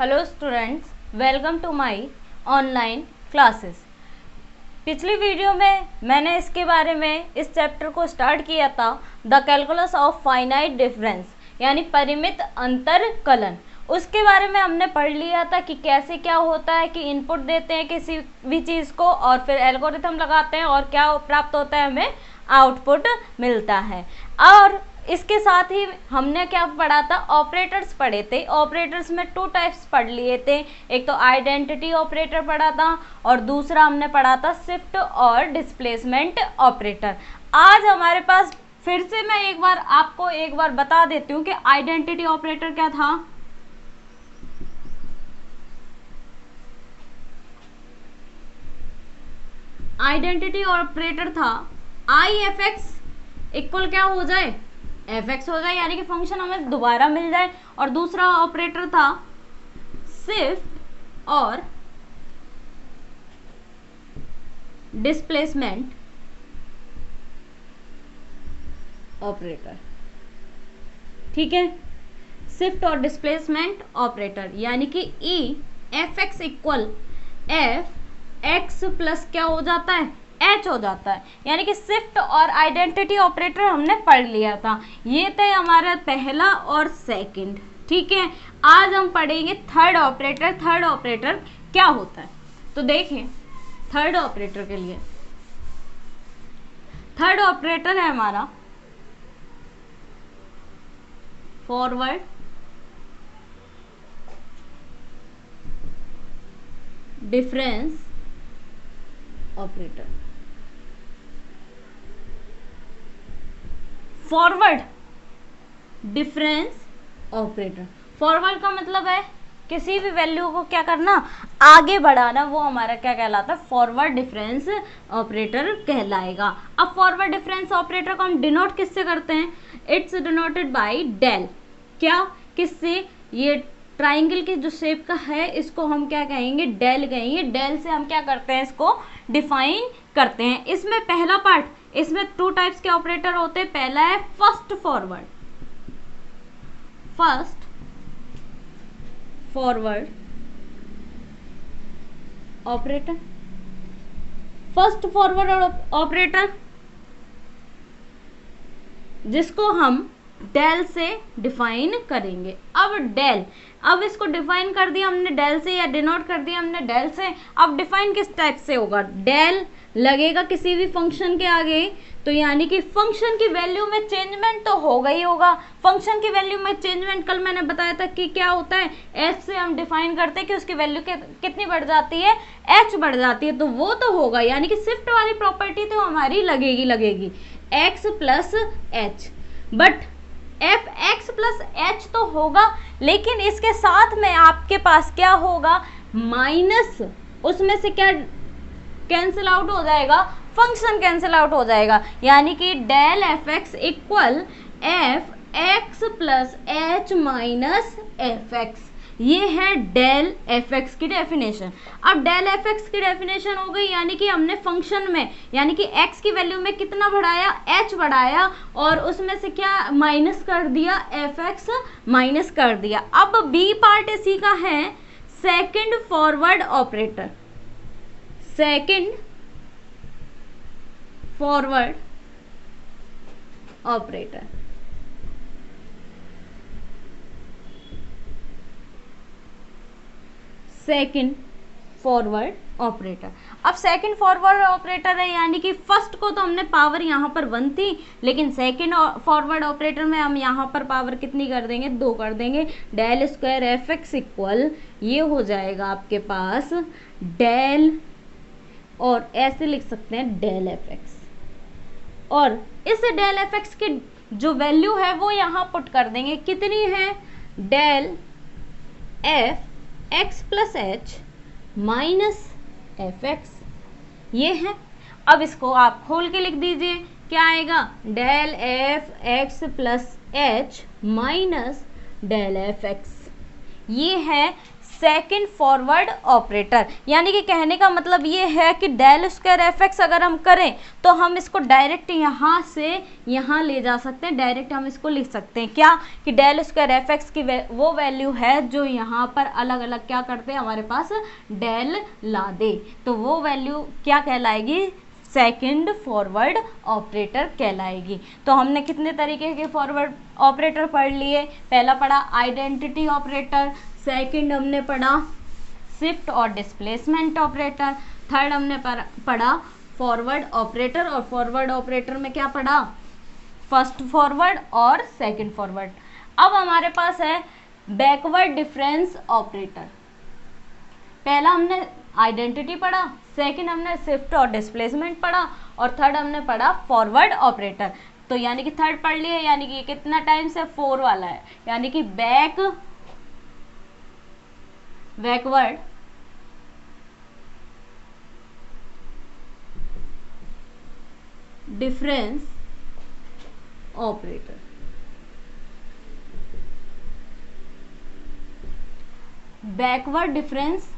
Hello students, welcome to my online classes. पिछली video में मैंने इसके बारे में इस चैप्टर को स्टार्ट किया था, the calculus of finite difference यानी परिमित अंतर कलन। उसके बारे में हमने पढ़ लिया था कि कैसे क्या होता है कि इनपुट देते हैं किसी भी चीज़ को और फिर एल्गोरिथम लगाते हैं और क्या प्राप्त होता है, हमें आउटपुट मिलता है। और इसके साथ ही हमने क्या पढ़ा था, ऑपरेटर्स पढ़े थे। ऑपरेटर्स में 2 टाइप्स पढ़ लिए थे, एक तो आइडेंटिटी ऑपरेटर पढ़ा था और दूसरा हमने पढ़ा था शिफ्ट और डिस्प्लेसमेंट ऑपरेटर। आज हमारे पास फिर से मैं आपको एक बार बता देती हूँ कि आइडेंटिटी ऑपरेटर क्या था। आइडेंटिटी ऑपरेटर था आई एफ एक्स इक्वल क्या हो जाए, एफ एक्स हो जाए, यानी कि फंक्शन हमें दोबारा मिल जाए। और दूसरा ऑपरेटर था शिफ्ट और डिस्प्लेसमेंट ऑपरेटर। ठीक है, शिफ्ट और डिस्प्लेसमेंट ऑपरेटर यानी कि ई F x equal f x plus क्या हो जाता है, एच हो जाता है। यानी कि शिफ्ट और आइडेंटिटी ऑपरेटर हमने पढ़ लिया था। ये थे हमारा पहला और सेकंड। ठीक है, आज हम पढ़ेंगे थर्ड ऑपरेटर। थर्ड ऑपरेटर क्या होता है, तो देखिए थर्ड ऑपरेटर के लिए थर्ड ऑपरेटर है हमारा forward difference operator. Forward difference operator, forward का मतलब है किसी भी वैल्यू को क्या करना, आगे बढ़ाना, वो हमारा क्या कहलाता है, फॉरवर्ड डिफरेंस ऑपरेटर कहलाएगा। अब फॉरवर्ड डिफरेंस ऑपरेटर को हम डिनोट किससे करते हैं, इट्स डिनोटेड बाय डेल। क्या, किससे, ये ट्राइंगल की जो शेप का है इसको हम क्या कहेंगे, डेल कहेंगे। डेल से हम क्या करते हैं, इसको डिफाइन करते हैं। इसमें पहला पार्ट, इसमें 2 टाइप्स के ऑपरेटर होते हैं। पहला है first forward operator. First forward operator जिसको हम डेल से डिफाइन करेंगे। अब इसको डिफाइन कर दिया हमने डेल से, या डिनोट कर दिया हमने डेल से। अब डिफाइन किस टाइप से होगा, डेल लगेगा किसी भी फंक्शन के आगे, तो यानी कि फंक्शन की वैल्यू में चेंजमेंट तो होगा ही होगा। फंक्शन की वैल्यू में चेंजमेंट कल मैंने बताया था कि क्या होता है, एफ से हम डिफाइन करते हैं कि उसकी वैल्यू कितनी बढ़ जाती है, एच बढ़ जाती है, तो वो तो होगा। यानी कि शिफ्ट वाली प्रॉपर्टी तो हमारी लगेगी x plus H. But F x plus H तो होगा, लेकिन इसके साथ में आपके पास क्या होगा, माइनस, उसमें से क्या कैंसिल आउट हो जाएगा, फंक्शन कैंसिल आउट हो जाएगा। यानी कि del f x equal f x plus h minus f x. ये है डेल एफ एक्स की डेफिनेशन। अब डेल एफ एक्स की डेफिनेशन हो गई, यानी कि हमने फंक्शन में, यानी कि एक्स की वैल्यू में कितना बढ़ाया, एच बढ़ाया, और उसमें से क्या माइनस कर दिया, एफ एक्स माइनस कर दिया। अब बी पार्ट इसी का है second forward operator. Second forward operator second forward operator. अब सेकंड फॉरवर्ड ऑपरेटर है, यानी कि फर्स्ट को तो हमने पावर यहाँ पर 1 थी, लेकिन सेकंड फॉरवर्ड ऑपरेटर में हम यहाँ पर पावर कितनी कर देंगे, 2 कर देंगे। Del square f x equal, ये हो जाएगा आपके पास डेल, और ऐसे लिख सकते हैं डेल एफ एक्स, और इस डेल एफ एक्स की जो वैल्यू है वो यहाँ पुट कर देंगे, कितनी है, del f x plus h minus f x, ये है। अब इसको आप खोल के लिख दीजिए, क्या आएगा, del f x plus h minus del f x. ये है सेकंड फॉरवर्ड ऑपरेटर, यानी कि कहने का मतलब ये है कि डेल स्क्वायर एफ एक्स अगर हम करें तो हम इसको डायरेक्ट यहाँ से यहाँ ले जा सकते हैं, डायरेक्ट हम इसको लिख सकते हैं क्या कि डेल स्क्वायर एफ एक्स की वो वैल्यू है जो यहाँ पर अलग अलग क्या करते हैं हमारे पास डेल ला दे, तो वो वैल्यू क्या कहलाएगी, सेकंड फॉरवर्ड ऑपरेटर कहलाएगी। तो हमने कितने तरीके के फॉरवर्ड ऑपरेटर पढ़ लिए, पहला पढ़ा आइडेंटिटी ऑपरेटर, सेकंड हमने पढ़ा शिफ्ट और डिस्प्लेसमेंट ऑपरेटर, थर्ड हमने पढ़ा फॉरवर्ड ऑपरेटर, और फॉरवर्ड ऑपरेटर में क्या पढ़ा, फर्स्ट फॉरवर्ड और सेकंड फॉरवर्ड। अब हमारे पास है बैकवर्ड डिफरेंस ऑपरेटर, पहला हमने आइडेंटिटी पढ़ा, सेकंड हमने शिफ्ट और डिस्प्लेसमेंट पढ़ा, और थर्ड हमने पढ़ा फॉरवर्ड ऑपरेटर। तो यानी कि थर्ड पढ़ लिए, यानी कि कितना टाइम्स है, 4 वाला है, यानी कि backward difference operator. Backward difference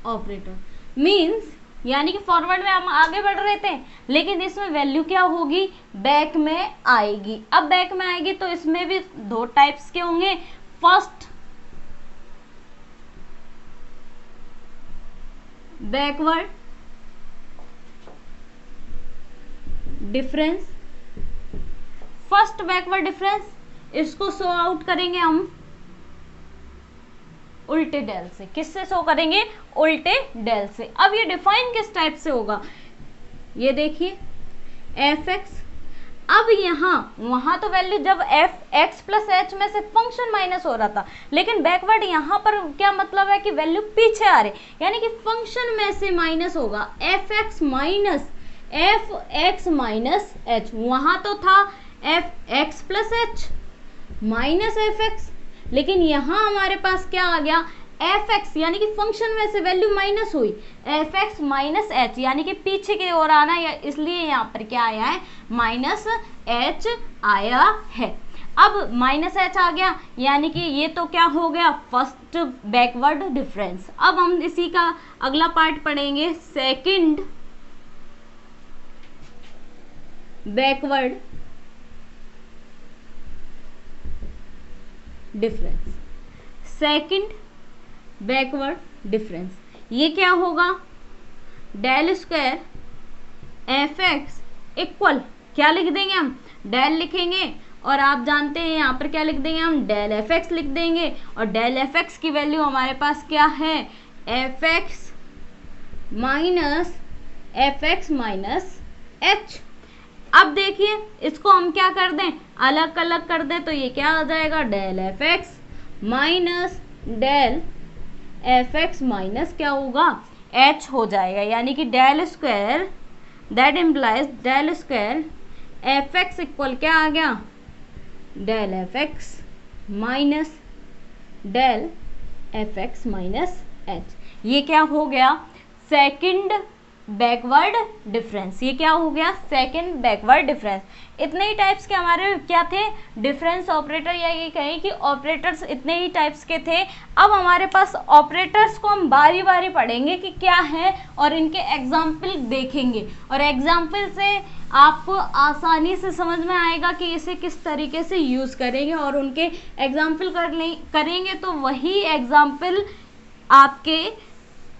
operator means यानी कि फॉरवर्ड में हम आगे बढ़ रहे थे, लेकिन इसमें वैल्यू क्या होगी, बैक में आएगी। अब बैक में आएगी तो इसमें भी 2 टाइप्स के होंगे, first backward difference, first backward difference इसको शो आउट करेंगे हम उल्टे डेल से, किससे शो करेंगे, उल्टे डेल से। अब ये डिफाइन किस टाइप से होगा, ये देखिए एफ एक्स, अब यहाँ वहां तो वैल्यू जब एफ एक्स प्लस एच में से फंक्शन माइनस हो रहा था, लेकिन बैकवर्ड यहाँ पर क्या मतलब है कि वैल्यू पीछे आ रही, यानी कि फंक्शन में से माइनस होगा, एफ एक्स माइनस एच, वहां तो था F x plus h minus f x, लेकिन यहाँ हमारे पास क्या आ गया, एफ एक्स, यानी कि फंक्शन में से वैल्यू माइनस हुई, एफ एक्स माइनस एच, यानी कि पीछे की ओर आना, या इसलिए यहाँ पर क्या आया है, माइनस एच आया है। अब माइनस एच आ गया, यानी कि ये तो क्या हो गया, फर्स्ट बैकवर्ड डिफरेंस। अब हम इसी का अगला पार्ट पढ़ेंगे, second backward difference, second backward difference, ये क्या होगा, del square f x equal क्या लिख देंगे हम, डेल लिखेंगे, और आप जानते हैं यहाँ पर क्या लिख देंगे हम, डेल एफ एक्स लिख देंगे, और डेल एफ एक्स की वैल्यू हमारे पास क्या है, एफ एक्स माइनस एच। अब देखिए इसको हम क्या कर दें, अलग अलग कर दें, तो ये क्या आ जाएगा, del f x minus del f x minus क्या होगा, एच हो जाएगा, यानी कि del square, that implies del square f x equal क्या आ गया, del f x minus del f x minus h. ये क्या हो गया, सेकंड बैकवर्ड डिफरेंस, ये क्या हो गया, सेकंड बैकवर्ड डिफरेंस। इतने ही टाइप्स के हमारे क्या थे, डिफरेंस ऑपरेटर, या ये कहें कि ऑपरेटर्स इतने ही टाइप्स के थे। अब हमारे पास ऑपरेटर्स को हम बारी बारी पढ़ेंगे कि क्या है, और इनके एग्जाम्पल देखेंगे, और एग्जाम्पल से आपको आसानी से समझ में आएगा कि इसे किस तरीके से यूज़ करेंगे, और उनके एग्जाम्पल करेंगे तो वही एग्जाम्पल आपके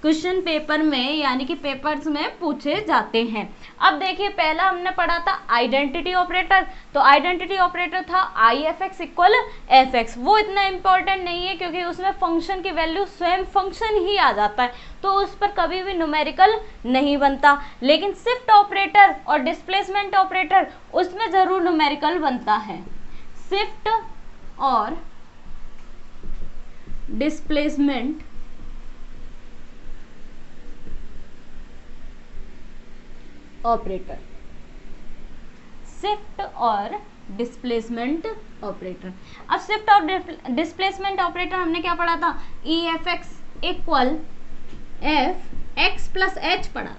क्वेश्चन पेपर में यानी कि पेपर्स में पूछे जाते हैं। अब देखिए पहला हमने पढ़ा था आइडेंटिटी ऑपरेटर, तो आइडेंटिटी ऑपरेटर था I F x equal f x, वो इतना इम्पोर्टेंट नहीं है क्योंकि उसमें फंक्शन की वैल्यू स्वयं फंक्शन ही आ जाता है, तो उस पर कभी भी न्यूमेरिकल नहीं बनता। लेकिन शिफ्ट ऑपरेटर और डिस्प्लेसमेंट ऑपरेटर उसमें ज़रूर न्यूमेरिकल बनता है। शिफ्ट और डिस्प्लेसमेंट ऑपरेटर, शिफ्ट और डिस्प्लेसमेंट ऑपरेटर। अब शिफ्ट और डिस्प्लेसमेंट ऑपरेटर हमने क्या पढ़ा था, ई F x equal f x plus H पढ़ा।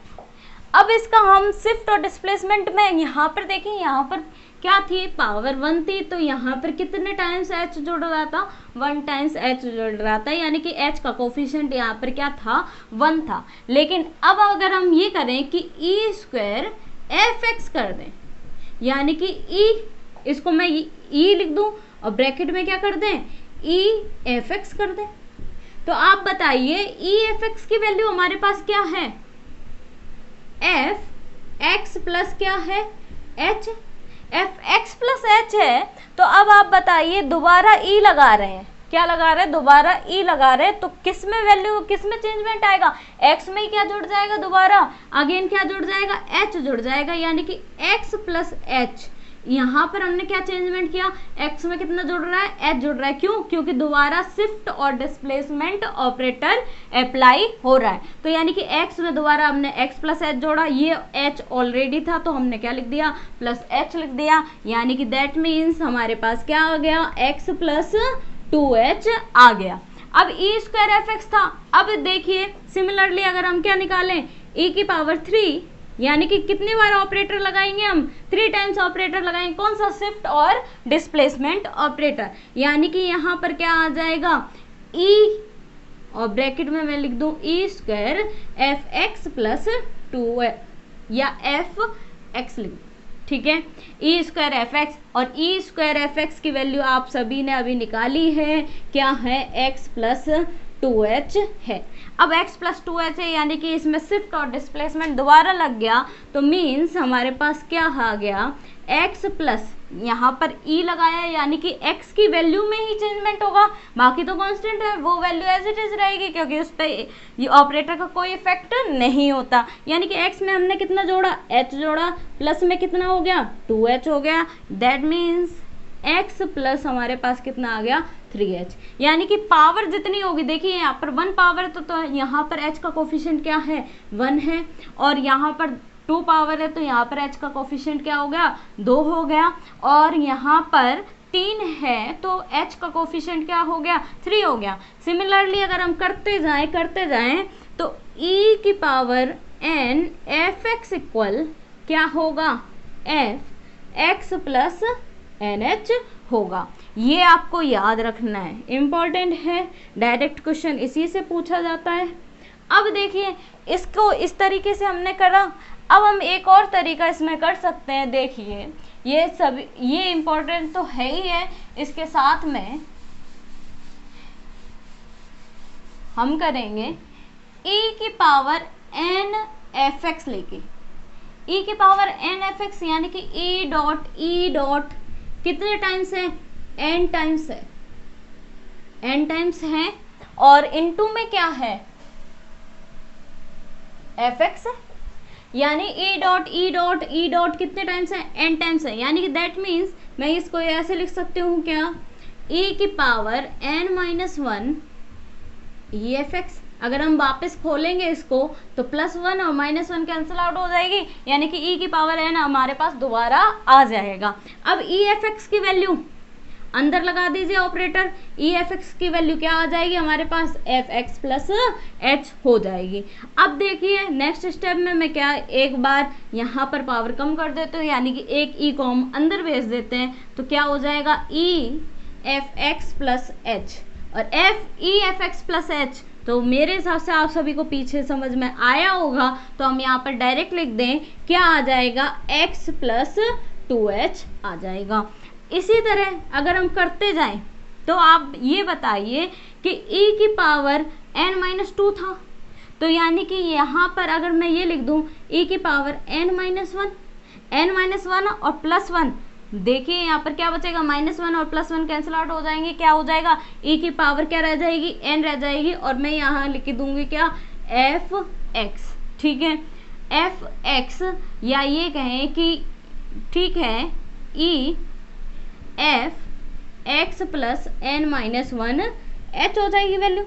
अब इसका हम शिफ्ट और डिस्प्लेसमेंट में यहाँ पर देखें, यहाँ पर क्या थी, पावर 1 थी, तो यहाँ पर कितने टाइम्स h जुड़ रहा था, 1 टाइम्स h जुड़ रहा था, यानी कि h का कोफिशिएंट यहाँ पर क्या था, 1 था। लेकिन अब अगर हम ये करें कि e स्क्वायर fx कर दें, यानी कि e, इसको मैं e लिख दूं और ब्रैकेट में क्या कर दें, e fx कर दें, तो आप बताइए e fx की वैल्यू हमारे पास क्या है, f x प्लस क्या है, h, F x plus H है। तो अब आप बताइए दोबारा ई लगा रहे हैं, क्या लगा रहे हैं, दोबारा ई लगा रहे हैं, तो किस में वैल्यू, किस में चेंजमेंट आएगा, एक्स में ही क्या जुड़ जाएगा, दोबारा अगेन क्या जुड़ जाएगा, एच जुड़ जाएगा, यानी कि एक्स प्लस एच। यहाँ पर हमने क्या चेंजमेंट किया, एक्स में कितना जुड़ रहा है, एच जुड़ रहा है, क्यों, क्योंकि दोबारा शिफ्ट और डिस्प्लेसमेंट ऑपरेटर अप्लाई हो रहा है। तो यानी कि एक्स में दोबारा हमने एक्स प्लस एच जोड़ा, ये एच ऑलरेडी था तो हमने क्या लिख दिया, प्लस एच लिख दिया, यानी कि दैट मीन्स हमारे पास क्या आ गया, एक्स प्लस 2h आ गया। अब ई स्क्वायर एफ एक्स था। अब देखिए सिमिलरली अगर हम क्या निकालें, e की पावर 3, यानी कि कितनी बार ऑपरेटर लगाएंगे हम, 3 टाइम्स ऑपरेटर लगाएंगे, कौन सा, शिफ्ट और डिस्प्लेसमेंट ऑपरेटर, यानी कि यहाँ पर क्या आ जाएगा, e और ब्रैकेट में मैं लिख दूं E square f x plus 2 या एफ एक्स लिख, ठीक है, ई स्क्वायर एफ एक्स, और ई स्क्वायर एफ एक्स की वैल्यू आप सभी ने अभी निकाली है, क्या है, एक्स प्लस 2h है। अब x प्लस 2h है, यानी कि इसमें शिफ्ट और डिस्प्लेसमेंट दोबारा लग गया, तो मीन्स हमारे पास क्या आ गया, x प्लस, यहाँ पर e लगाया, यानी कि x की वैल्यू में ही चेंजमेंट होगा, बाकी तो कांस्टेंट है, वो वैल्यू एज इट इज रहेगी, क्योंकि उस पर ये ऑपरेटर का कोई इफेक्ट नहीं होता। यानी कि x में हमने कितना जोड़ा, h जोड़ा, प्लस में कितना हो गया, 2h हो गया, दैट मीन्स x प्लस हमारे पास कितना आ गया, 3h, यानी कि पावर जितनी होगी, देखिए यहाँ पर 1 पावर तो यहाँ पर h का कोफिशिएंट क्या है, 1 है, और यहाँ पर 2 पावर है तो यहाँ पर h का कोफिशिएंट क्या हो गया, 2 हो गया, और यहाँ पर 3 है तो h का कोफिशिएंट क्या हो गया, 3 हो गया। सिमिलरली अगर हम करते जाएं तो e की power n F x equal क्या होगा, एफ एक्स प्लस NH होगा। ये आपको याद रखना है, इम्पॉर्टेंट है, डायरेक्ट क्वेश्चन इसी से पूछा जाता है। अब देखिए इसको इस तरीके से हमने करा, अब हम एक और तरीका इसमें कर सकते हैं। देखिए ये सब, ये इम्पॉर्टेंट तो है ही है, इसके साथ में हम करेंगे e की पावर n एफ एक्स लेके, e की पावर n एफ एक्स, यानी कि e डॉट कितने टाइम्स है, n टाइम्स है, n टाइम्स है, और इनटू में क्या है, एफ एक्स है, यानी e डॉट कितने टाइम्स है, n टाइम्स है, यानी कि दैट मीन्स मैं इसको ऐसे लिख सकती हूँ क्या, e की पावर n माइनस 1 ई एफ एक्स। अगर हम वापस खोलेंगे इसको तो +1 और -1 कैंसिल आउट हो जाएगी, यानी कि e की पावर n हमारे पास दोबारा आ जाएगा। अब ई एफ एक्स की वैल्यू अंदर लगा दीजिए ऑपरेटर, ई एफ एक्स की वैल्यू क्या आ जाएगी हमारे पास, एफ एक्स प्लस एच हो जाएगी। अब देखिए नेक्स्ट स्टेप में मैं क्या, एक बार यहाँ पर पावर कम कर देते हूँ, यानी कि एक ई को हम अंदर भेज देते हैं, तो क्या हो जाएगा, E F x plus H, और E F x plus H, तो मेरे हिसाब से आप सभी को पीछे समझ में आया होगा, तो हम यहाँ पर डायरेक्ट लिख दें, क्या आ जाएगा, x प्लस 2h आ जाएगा। इसी तरह अगर हम करते जाएं तो आप ये बताइए कि e की पावर n माइनस 2 था, तो यानी कि यहाँ पर अगर मैं ये लिख दूं e की पावर n माइनस 1 और +1, देखिए यहाँ पर क्या बचेगा, -1 और +1 कैंसिल आउट हो जाएंगे, क्या हो जाएगा, e की पावर क्या रह जाएगी, n रह जाएगी, और मैं यहाँ लिख दूंगी क्या, एफ एक्स, ठीक है, एफ एक्स, या ये कहें कि ठीक है, e F x plus n minus 1 h हो जाएगी वैल्यू।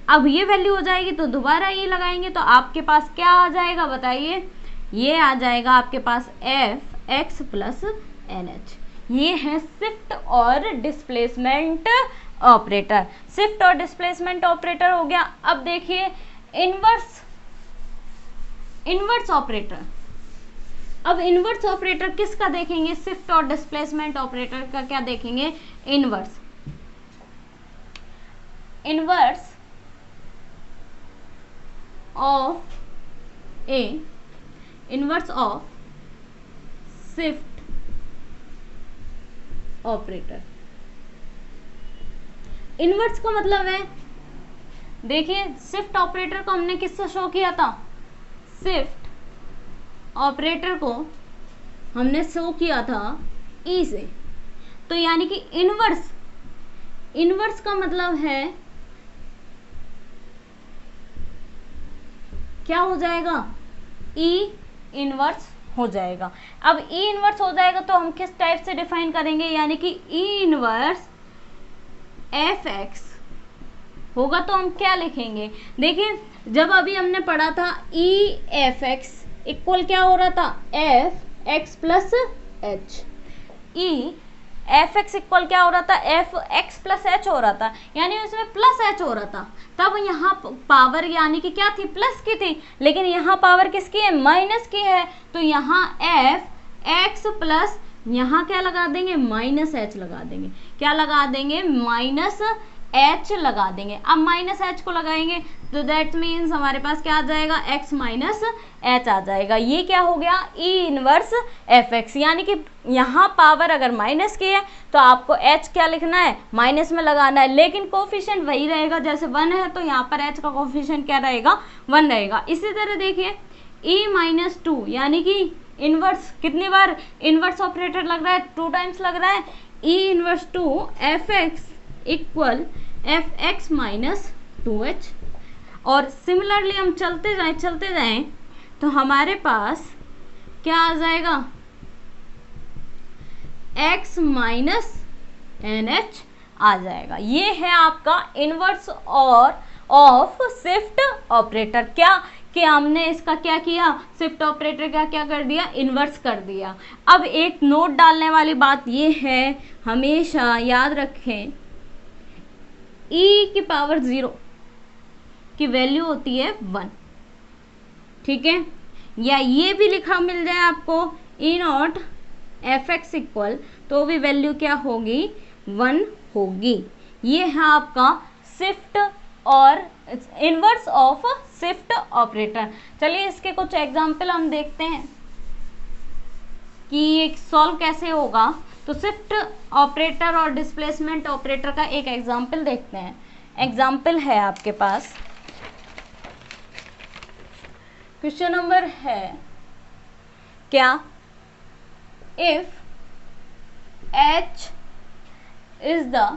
अब ये वैल्यू हो जाएगी तो दोबारा ये लगाएंगे तो आपके पास क्या आ जाएगा बताइए, ये आ जाएगा आपके पास एफ एक्स प्लस NH। ये है शिफ्ट और डिस्प्लेसमेंट ऑपरेटर, शिफ्ट और डिस्प्लेसमेंट ऑपरेटर हो गया। अब देखिए इनवर्स ऑपरेटर, अब इनवर्स ऑपरेटर किसका देखेंगे, शिफ्ट और डिस्प्लेसमेंट ऑपरेटर का क्या देखेंगे, inverse. Inverse of inverse of shift operator. Inverse का मतलब है, देखिए शिफ्ट ऑपरेटर को हमने किससे शो किया था, शिफ्ट ऑपरेटर को हमने शो किया था ई से। तो यानी कि इनवर्स, इनवर्स का मतलब है क्या हो जाएगा, ई इनवर्स हो जाएगा। अब ई इनवर्स हो जाएगा तो हम किस टाइप से डिफाइन करेंगे, यानी कि ई इनवर्स एफ एक्स होगा तो हम क्या लिखेंगे, देखिए जब अभी हमने पढ़ा था ई एफ एक्स इक्वल क्या हो रहा था, एफ एक्स प्लस एच। ई एफ एक्स इक्वल क्या हो रहा था, एफ एक्स प्लस एच हो रहा था, यानी उसमें प्लस एच हो रहा था। तब यहाँ पावर यानी कि क्या थी, प्लस की थी, लेकिन यहाँ पावर किसकी है, माइनस की है। तो यहाँ एफ एक्स प्लस यहाँ क्या लगा देंगे, माइनस एच लगा देंगे। क्या लगा देंगे, माइनस एच लगा देंगे। अब माइनस एच को लगाएंगे तो दैट मीन्स हमारे पास क्या आ जाएगा, एक्स माइनस एच आ जाएगा। ये क्या हो गया, ई इनवर्स एफ एक्स। यानी कि यहाँ पावर अगर माइनस की है तो आपको एच क्या लिखना है, माइनस में लगाना है, लेकिन कोफिशिएंट वही रहेगा, जैसे 1 है तो यहाँ पर एच का कोफिशिएंट क्या रहेगा, 1 रहेगा। इसी तरह देखिए ई माइनस 2 यानी कि इनवर्स कितनी बार इनवर्स ऑपरेटर लग रहा है, 2 टाइम्स लग रहा है। ई inverse 2 F x equal f x minus 2h। और सिमिलरली हम चलते जाएं तो हमारे पास क्या आ जाएगा, x माइनस एन एच आ जाएगा। ये है आपका इनवर्स और ऑफ शिफ्ट ऑपरेटर। क्या कि हमने इसका क्या किया, शिफ्ट ऑपरेटर का क्या कर दिया, इन्वर्स कर दिया। अब एक नोट डालने वाली बात ये है, हमेशा याद रखें e की पावर 0 की वैल्यू होती है 1, ठीक है। या ये भी लिखा मिल जाए आपको ई नॉट एफ एक्स इक्वल, तो भी वैल्यू क्या होगी, 1 होगी। ये है आपका शिफ्ट और इनवर्स ऑफ शिफ्ट ऑपरेटर। चलिए इसके कुछ एग्जाम्पल हम देखते हैं कि ये सॉल्व कैसे होगा। तो शिफ्ट ऑपरेटर और डिस्प्लेसमेंट ऑपरेटर का एक एग्जाम्पल देखते हैं। एग्जाम्पल है आपके पास, क्वेश्चन नंबर है क्या, if h is the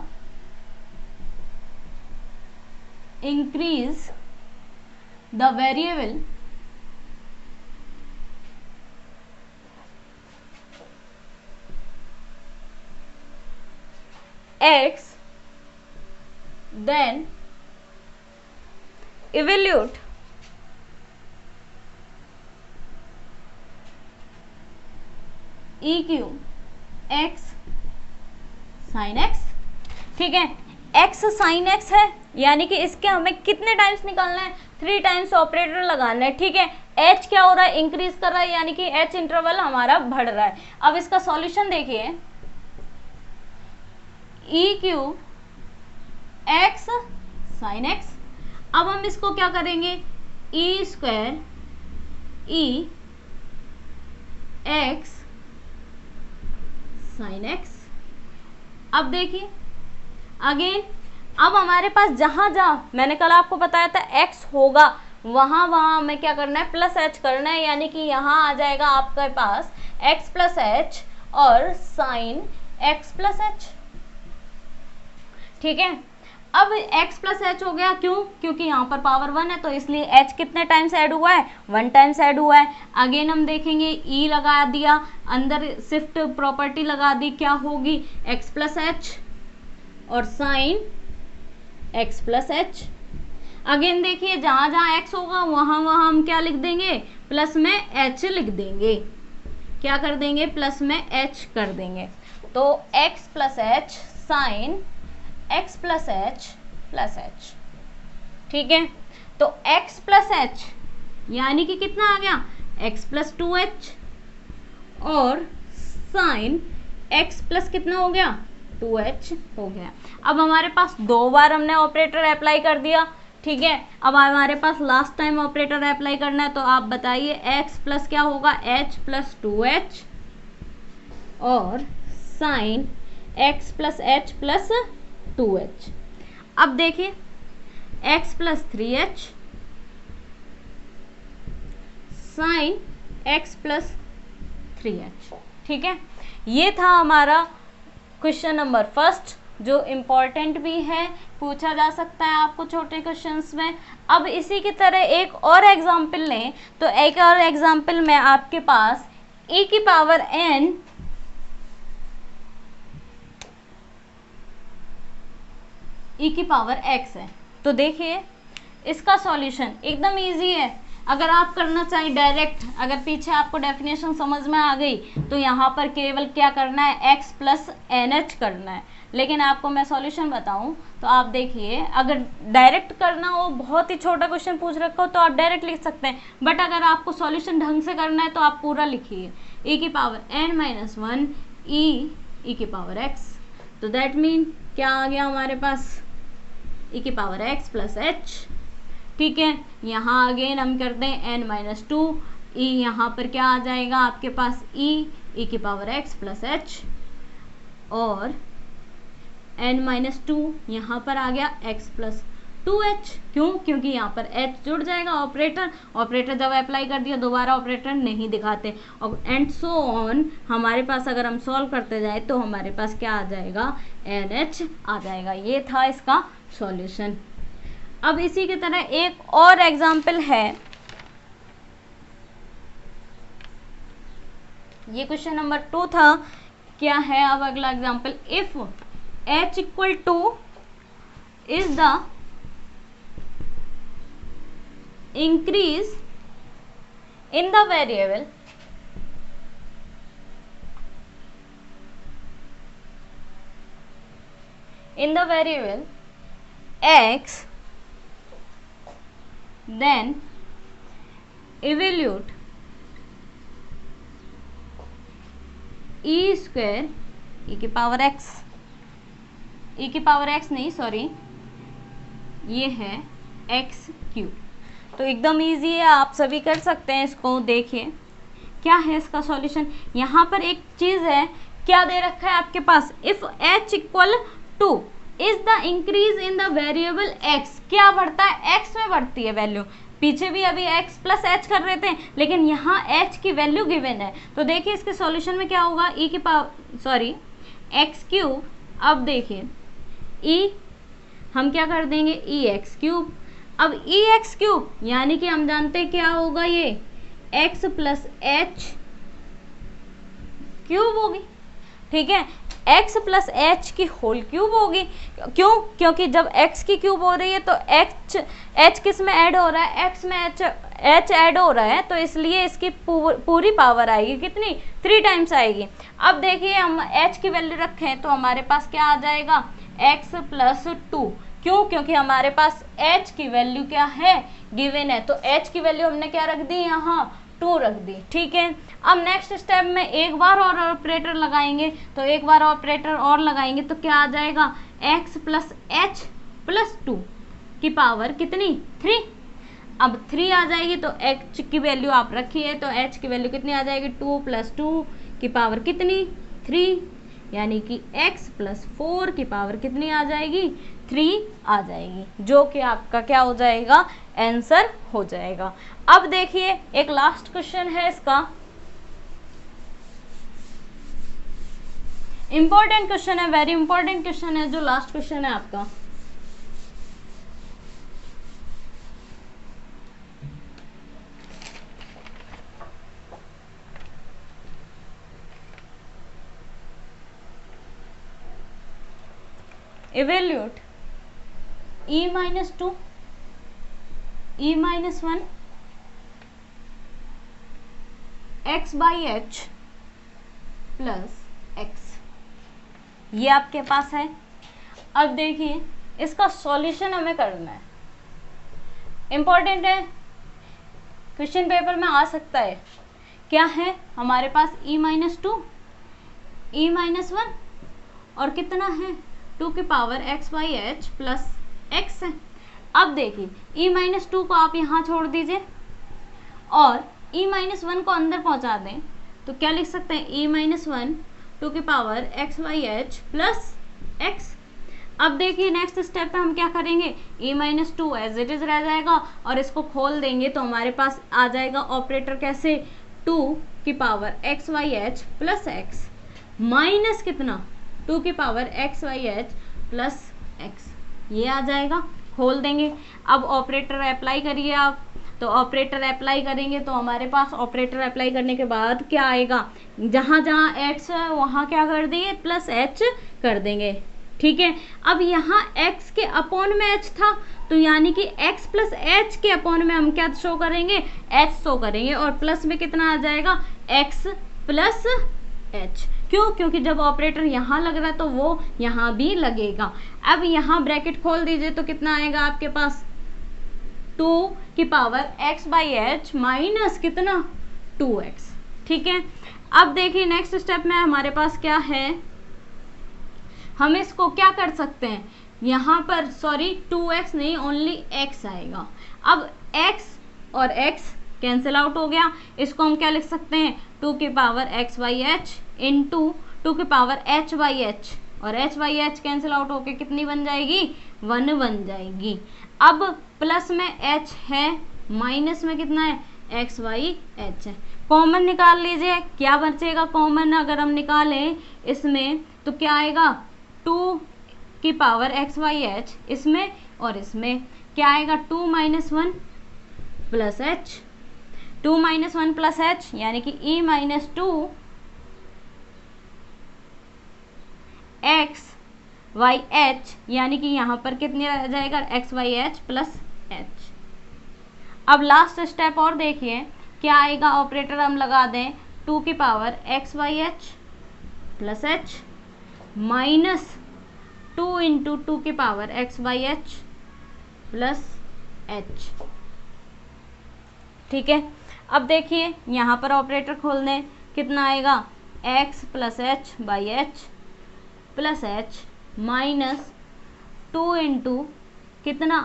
increase the variable x, then evaluate EQ x sin x, ठीक है। x sin x है, यानी कि इसके हमें कितने टाइम्स निकालना है, 3 टाइम्स ऑपरेटर लगाना है, ठीक है। h क्या हो रहा है, इंक्रीज कर रहा है, यानी कि h इंटरवल हमारा बढ़ रहा है। अब इसका सॉल्यूशन देखिए, EQ x sin x। अब हम इसको क्या करेंगे, e square e x sin x। अब देखिए अगेन, अब हमारे पास जहां मैंने कल आपको बताया था x होगा, वहां हमें क्या करना है, प्लस h करना है, यानी कि यहाँ आ जाएगा आपके पास x प्लस एच और साइन x प्लस एच, ठीक है। अब x प्लस एच हो गया, क्यों, क्योंकि यहाँ पर पावर 1 है तो इसलिए h कितने टाइम्स ऐड हुआ है, 1 टाइम्स ऐड हुआ है। अगेन हम देखेंगे e लगा दिया, अंदर शिफ्ट प्रॉपर्टी लगा दी, क्या होगी, x प्लस एच और sine x plus h. Again देखिए जहाँ जहाँ x होगा वहाँ हम क्या लिख देंगे, प्लस में h लिख देंगे, क्या कर देंगे, प्लस में h कर देंगे। तो x plus h sine x plus h, ठीक है। तो x प्लस एच यानी कि कितना आ गया, x प्लस 2h और साइन x प्लस कितना हो गया 2h हो गया। अब हमारे पास 2 बार हमने ऑपरेटर अप्लाई कर दिया, ठीक है। अब हमारे पास लास्ट टाइम ऑपरेटर अप्लाई करना है, तो आप बताइए x प्लस क्या होगा h प्लस 2h और sine x plus h plus 2h। अब देखिए x plus 3h sine x plus 3h, ठीक है। ये था हमारा क्वेश्चन नंबर फर्स्ट, जो इम्पॉर्टेंट भी है, पूछा जा सकता है आपको छोटे क्वेश्चंस में। अब इसी की तरह एक और एग्जाम्पल लें, तो एक और एग्जाम्पल में आपके पास e की पावर n e की पावर x है। तो देखिए इसका सॉल्यूशन एकदम इजी है। अगर आप करना चाहें डायरेक्ट, अगर पीछे आपको डेफिनेशन समझ में आ गई, तो यहाँ पर केवल क्या करना है x प्लस NH करना है। लेकिन आपको मैं सॉल्यूशन बताऊं तो आप देखिए, अगर डायरेक्ट करना हो, बहुत ही छोटा क्वेश्चन पूछ रखा हो, तो आप डायरेक्ट लिख सकते हैं। बट अगर आपको सॉल्यूशन ढंग से करना है तो आप पूरा लिखिए e की पावर n-1 e की पावर x। तो दैट मीन क्या आ गया हमारे पास e की पावर x प्लस h, ठीक है। यहाँ अगेन हम करते हैं n-2 e, यहाँ पर क्या आ जाएगा आपके पास e की पावर x प्लस h और n-2 यहाँ पर आ गया x प्लस 2h। क्यों? क्योंकि यहाँ पर h जुड़ जाएगा, ऑपरेटर जब अप्लाई कर दिया दोबारा ऑपरेटर नहीं दिखाते। और एंड सो ऑन, हमारे पास अगर हम सॉल्व करते जाए तो हमारे पास क्या आ जाएगा NH आ जाएगा। ये था इसका सॉल्यूशन। अब इसी की तरह एक और एग्जाम्पल है, ये क्वेश्चन नंबर 2 था। क्या है अब अगला example, if h equal to is the increase in the variable x, then evaluate e square e की पावर x, e की पावर x नहीं सॉरी, ये है x क्यूब। तो एकदम इजी है, आप सभी कर सकते हैं इसको। देखिए क्या है इसका सॉल्यूशन। यहाँ पर एक चीज है, क्या दे रखा है आपके पास, if h equal to is the increase in the variable x, क्या बढ़ता है x में बढ़ती है वैल्यू। पीछे भी अभी x प्लस h कर रहे थे, लेकिन यहाँ h की वैल्यू गिवन है। तो देखिए इसके सॉल्यूशन में क्या होगा, e की पावर सॉरी x क्यूब। अब देखिए e हम क्या कर देंगे ex क्यूब। अब ex क्यूब यानी कि हम जानते हैं क्या होगा, ये x प्लस h क्यूब होगी, ठीक है। x प्लस एच की होल क्यूब होगी। क्यों? क्योंकि जब x की क्यूब हो रही है तो h किस में ऐड हो रहा है, x में h ऐड हो रहा है, तो इसलिए इसकी पूरी पावर आएगी कितनी, 3 टाइम्स आएगी। अब देखिए हम h की वैल्यू रखें तो हमारे पास क्या आ जाएगा x प्लस 2। क्यों? क्योंकि हमारे पास h की वैल्यू क्या है, गिवन है। तो h की वैल्यू हमने क्या रख दी, यहाँ 2 रख दी, ठीक है। अब नेक्स्ट स्टेप में एक बार और ऑपरेटर लगाएंगे, तो एक बार ऑपरेटर और लगाएंगे तो क्या आ जाएगा, x प्लस h प्लस 2 की पावर कितनी, 3। अब 3 आ जाएगी तो h की वैल्यू आप रखिए, तो h की वैल्यू कितनी आ जाएगी, 2 प्लस 2 की पावर कितनी, 3, यानी कि x प्लस 4 की पावर कितनी आ जाएगी, 3 आ जाएगी, जो कि आपका क्या हो जाएगा, आंसर हो जाएगा। अब देखिए एक लास्ट क्वेश्चन है इसका, इंपॉर्टेंट क्वेश्चन है, वेरी इंपॉर्टेंट क्वेश्चन है, जो लास्ट क्वेश्चन है आपका। evaluate e-2 e-1 x by h plus x, ये आपके पास है। अब देखिए इसका सॉल्यूशन हमें करना है, इंपॉर्टेंट है, क्वेश्चन पेपर में आ सकता है क्या है हमारे पास e-2 e-1 और कितना है 2 की पावर x/h प्लस x है। अब देखिए e-2 को आप यहाँ छोड़ दीजिए और e-1 को अंदर पहुंचा दें तो क्या लिख सकते हैं e-1 2 की पावर x/h प्लस x। अब देखिए नेक्स्ट स्टेप पे हम क्या करेंगे e-2 एज इट इज रह जाएगा और इसको खोल देंगे तो हमारे पास आ जाएगा ऑपरेटर कैसे 2 की power x/h plus x minus कितना 2 की पावर x/h प्लस x, ये आ जाएगा। खोल देंगे, अब ऑपरेटर अप्लाई करिए आप, तो ऑपरेटर अप्लाई करेंगे तो हमारे पास ऑपरेटर अप्लाई करने के बाद क्या आएगा, जहाँ जहाँ x है वहाँ क्या कर देंगे प्लस h कर देंगे, ठीक है। अब यहाँ x के अपॉन में h था तो यानी कि x प्लस h के अपॉन में हम क्या शो करेंगे h शो करेंगे और प्लस में कितना आ जाएगा x प्लस h। क्यों? क्योंकि जब ऑपरेटर यहाँ लग रहा है तो वो यहाँ भी लगेगा। अब यहाँ ब्रैकेट खोल दीजिए तो कितना आएगा आपके पास 2 की पावर x/h माइनस कितना 2x, ठीक है। अब देखिए नेक्स्ट स्टेप में हमारे पास क्या है, हम इसको क्या कर सकते हैं, यहाँ पर सॉरी 2x नहीं ओनली x आएगा। अब x और x कैंसिल आउट हो गया, इसको हम क्या लिख सकते हैं 2 की पावर x/h इंटू 2 की पावर h/h और h/h कैंसिल आउट होके कितनी बन जाएगी 1 बन जाएगी। अब प्लस में h है माइनस में कितना है x/h है, कॉमन निकाल लीजिए, क्या बचेगा कॉमन अगर हम निकालें इसमें तो क्या आएगा 2 की पावर x/h इसमें और इसमें क्या आएगा 2 - 1 प्लस h, 2 - 1 प्लस h यानी कि e-2 x/h यानी कि यहाँ पर कितने रह जाएगा x/h प्लस h। अब लास्ट स्टेप और देखिए क्या आएगा, ऑपरेटर हम लगा दें 2 की power x/h plus h minus 2 into 2 की पावर x/h प्लस h, ठीक है। अब देखिए यहाँ पर ऑपरेटर खोल दें, कितना आएगा x plus h/h plus h minus 2 into कितना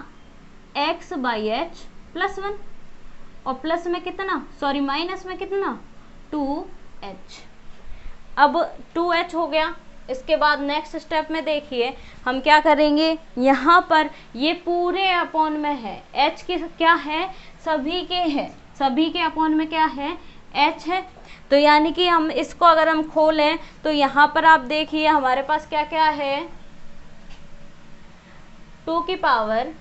x/h प्लस 1 और प्लस में कितना सॉरी माइनस में कितना 2h। अब 2h हो गया। इसके बाद नेक्स्ट स्टेप में देखिए हम क्या करेंगे, यहाँ पर ये पूरे अपॉन में है h की क्या है सभी के है, सभी के अपॉन में क्या है h है, तो यानी कि हम इसको अगर हम खोलें तो यहाँ पर आप देखिए हमारे पास क्या क्या है 2 की पावर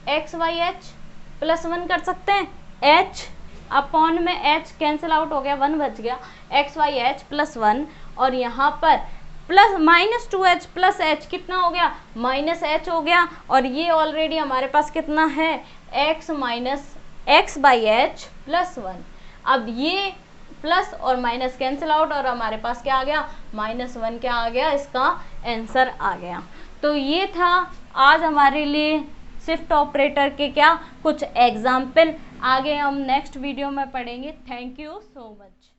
x/h प्लस 1 कर सकते हैं, h अपॉन में h कैंसिल आउट हो गया 1 बच गया x/h प्लस 1 और यहाँ पर plus minus 2h plus h कितना हो गया माइनस h हो गया और ये ऑलरेडी हमारे पास कितना है x माइनस x/h प्लस 1। अब ये प्लस और माइनस कैंसिल आउट और हमारे पास क्या आ गया -1 क्या आ गया, इसका आंसर आ गया। तो ये था आज हमारे लिए शिफ्ट ऑपरेटर के क्या कुछ एग्जाम्पल, आगे हम नेक्स्ट वीडियो में पढ़ेंगे। Thank you so much.